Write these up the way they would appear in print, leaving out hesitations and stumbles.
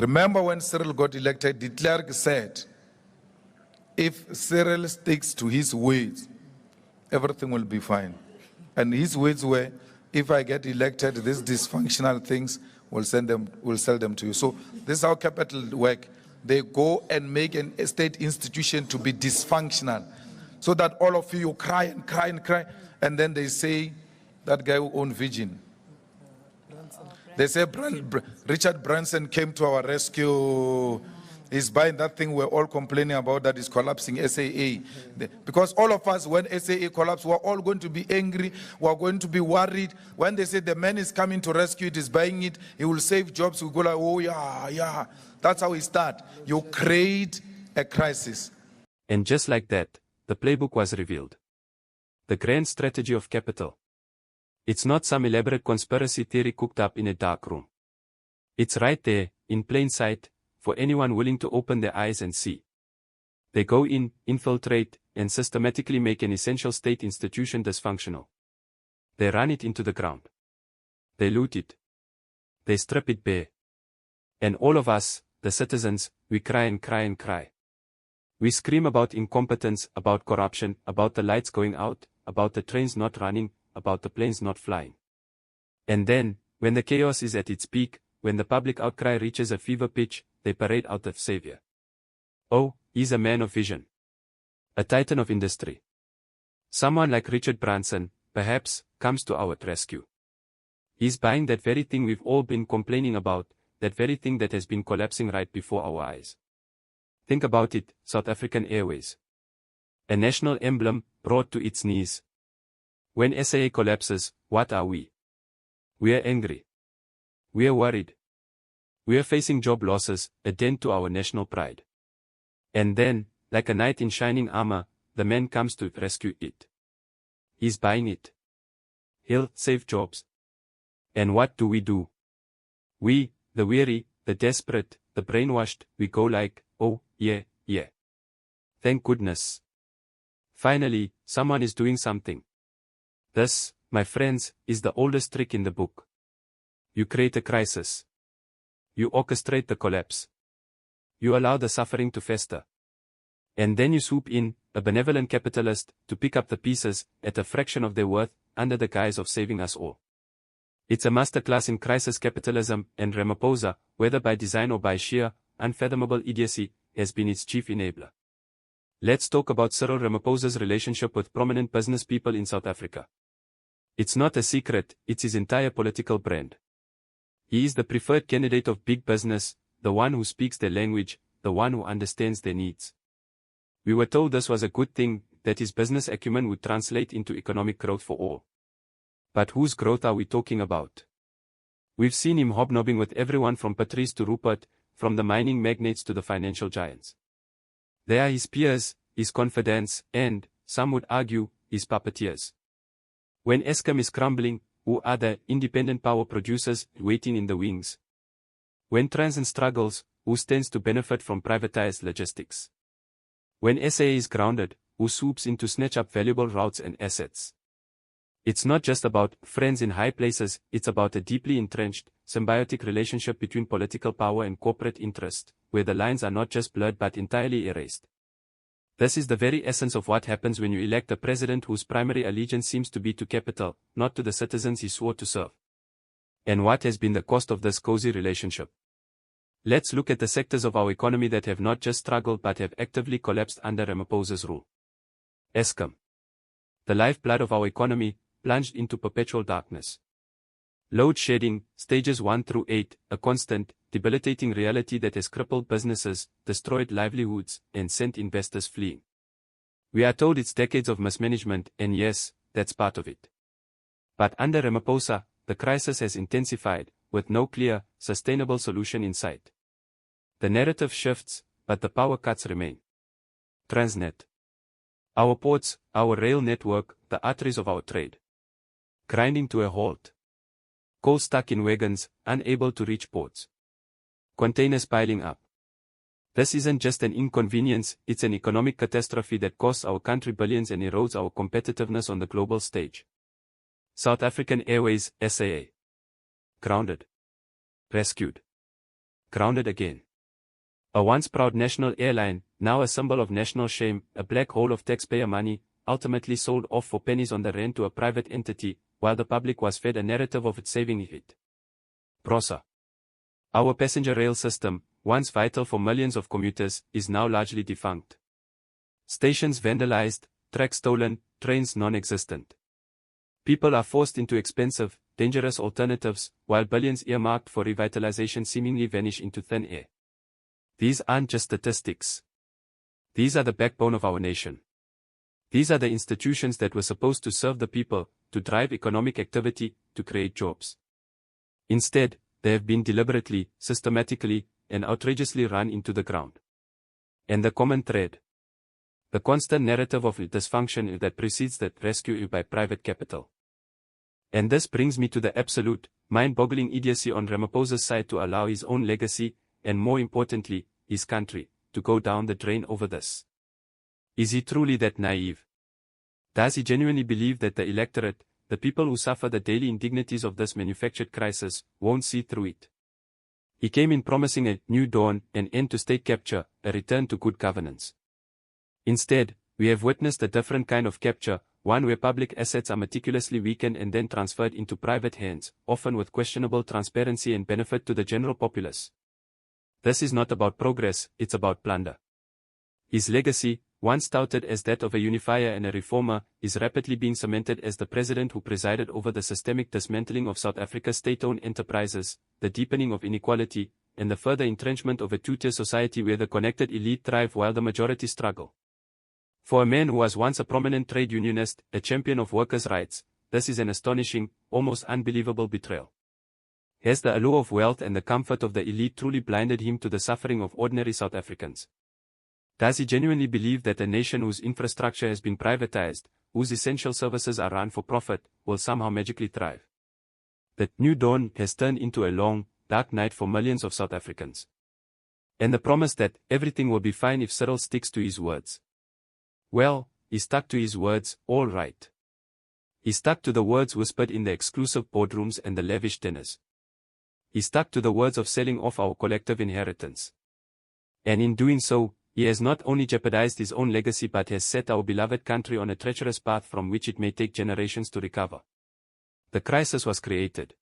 Remember when Cyril got elected, de Klerk said, if Cyril sticks to his words, everything will be fine. And his words were, if I get elected, these dysfunctional things, we'll sell them to you. So this is how capital work. They go and make a state institution to be dysfunctional, so that all of you cry and cry and cry, and then they say, that guy who owned Virgin. They say Richard Branson came to our rescue. He's buying that thing we're all complaining about that is collapsing, SAA. Because all of us, when SAA collapsed, we're all going to be angry. We're going to be worried. When they say the man is coming to rescue it, is buying it, he will save jobs. We go like, oh yeah. That's how we start. You create a crisis. And just like that, the playbook was revealed. The grand strategy of capital. It's not some elaborate conspiracy theory cooked up in a dark room. It's right there, in plain sight, for anyone willing to open their eyes and see. They go in, infiltrate, and systematically make an essential state institution dysfunctional. They run it into the ground. They loot it. They strip it bare. And all of us, the citizens, we cry and cry and cry. We scream about incompetence, about corruption, about the lights going out, about the trains not running, about the planes not flying. And then, when the chaos is at its peak, when the public outcry reaches a fever pitch, they parade out the savior. Oh, he's a man of vision. A titan of industry. Someone like Richard Branson, perhaps, comes to our rescue. He's buying that very thing we've all been complaining about, that very thing that has been collapsing right before our eyes. Think about it, South African Airways. A national emblem, brought to its knees. When SAA collapses, what are we? We are angry. We are worried. We are facing job losses, a dent to our national pride. And then, like a knight in shining armor, the man comes to rescue it. He's buying it. He'll save jobs. And what do? We, the weary, the desperate, the brainwashed, we go like, oh, yeah. Thank goodness. Finally, someone is doing something. This, my friends, is the oldest trick in the book. You create a crisis. You orchestrate the collapse. You allow the suffering to fester. And then you swoop in, a benevolent capitalist, to pick up the pieces, at a fraction of their worth, under the guise of saving us all. It's a masterclass in crisis capitalism, and Ramaphosa, whether by design or by sheer, unfathomable idiocy, has been its chief enabler. Let's talk about Cyril Ramaphosa's relationship with prominent business people in South Africa. It's not a secret, it's his entire political brand. He is the preferred candidate of big business, the one who speaks their language, the one who understands their needs. We were told this was a good thing, that his business acumen would translate into economic growth for all. But whose growth are we talking about? We've seen him hobnobbing with everyone from Patrice to Rupert, from the mining magnates to the financial giants. They are his peers, his confidants, and, some would argue, his puppeteers. When Eskom is crumbling, who are the independent power producers waiting in the wings? When Transnet struggles, who stands to benefit from privatized logistics? When SAA is grounded, who swoops in to snatch up valuable routes and assets? It's not just about friends in high places, it's about a deeply entrenched, symbiotic relationship between political power and corporate interest, where the lines are not just blurred but entirely erased. This is the very essence of what happens when you elect a president whose primary allegiance seems to be to capital, not to the citizens he swore to serve. And what has been the cost of this cozy relationship? Let's look at the sectors of our economy that have not just struggled but have actively collapsed under Ramaphosa's rule. Eskom. The lifeblood of our economy, plunged into perpetual darkness. Load shedding, stages 1 through 8, a constant, debilitating reality that has crippled businesses, destroyed livelihoods, and sent investors fleeing. We are told it's decades of mismanagement, and yes, that's part of it. But under Ramaphosa, the crisis has intensified, with no clear, sustainable solution in sight. The narrative shifts, but the power cuts remain. Transnet. Our ports, our rail network, the arteries of our trade. Grinding to a halt. Coal stuck in wagons, unable to reach ports. Containers piling up. This isn't just an inconvenience, it's an economic catastrophe that costs our country billions and erodes our competitiveness on the global stage. South African Airways, SAA. Grounded. Rescued. grounded again. A once proud national airline, now a symbol of national shame, a black hole of taxpayer money, ultimately sold off for pennies on the rand to a private entity, while the public was fed a narrative of it saving it. PRASA. Our passenger rail system, once vital for millions of commuters, is now largely defunct. Stations vandalized, tracks stolen, trains non-existent. People are forced into expensive, dangerous alternatives, while billions earmarked for revitalization seemingly vanish into thin air. These aren't just statistics. These are the backbone of our nation. These are the institutions that were supposed to serve the people, to drive economic activity, to create jobs. Instead, they have been deliberately, systematically, and outrageously run into the ground. And the common thread? The constant narrative of dysfunction that precedes that rescue by private capital. And this brings me to the absolute, mind-boggling idiocy on Ramaphosa's side to allow his own legacy, and more importantly, his country, to go down the drain over this. Is he truly that naive? Does he genuinely believe that the electorate, the people who suffer the daily indignities of this manufactured crisis, won't see through it? He came in promising a new dawn, an end to state capture, a return to good governance. Instead, we have witnessed a different kind of capture, one where public assets are meticulously weakened and then transferred into private hands, often with questionable transparency and benefit to the general populace. This is not about progress, it's about plunder. His legacy, once touted as that of a unifier and a reformer, is rapidly being cemented as the president who presided over the systemic dismantling of South Africa's state-owned enterprises, the deepening of inequality, and the further entrenchment of a two-tier society where the connected elite thrive while the majority struggle. For a man who was once a prominent trade unionist, a champion of workers' rights, this is an astonishing, almost unbelievable betrayal. Has the allure of wealth and the comfort of the elite truly blinded him to the suffering of ordinary South Africans? Does he genuinely believe that a nation whose infrastructure has been privatized, whose essential services are run for profit, will somehow magically thrive? The new dawn has turned into a long, dark night for millions of South Africans. And the promise that everything will be fine if Cyril sticks to his words. Well, he stuck to his words, all right. He stuck to the words whispered in the exclusive boardrooms and the lavish dinners. He stuck to the words of selling off our collective inheritance. And in doing so, he has not only jeopardized his own legacy but has set our beloved country on a treacherous path from which it may take generations to recover. The crisis was created.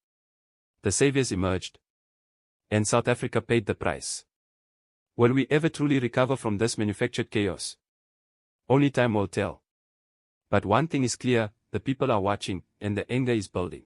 The saviors emerged. And South Africa paid the price. Will we ever truly recover from this manufactured chaos? Only time will tell. But one thing is clear, the people are watching, and the anger is building.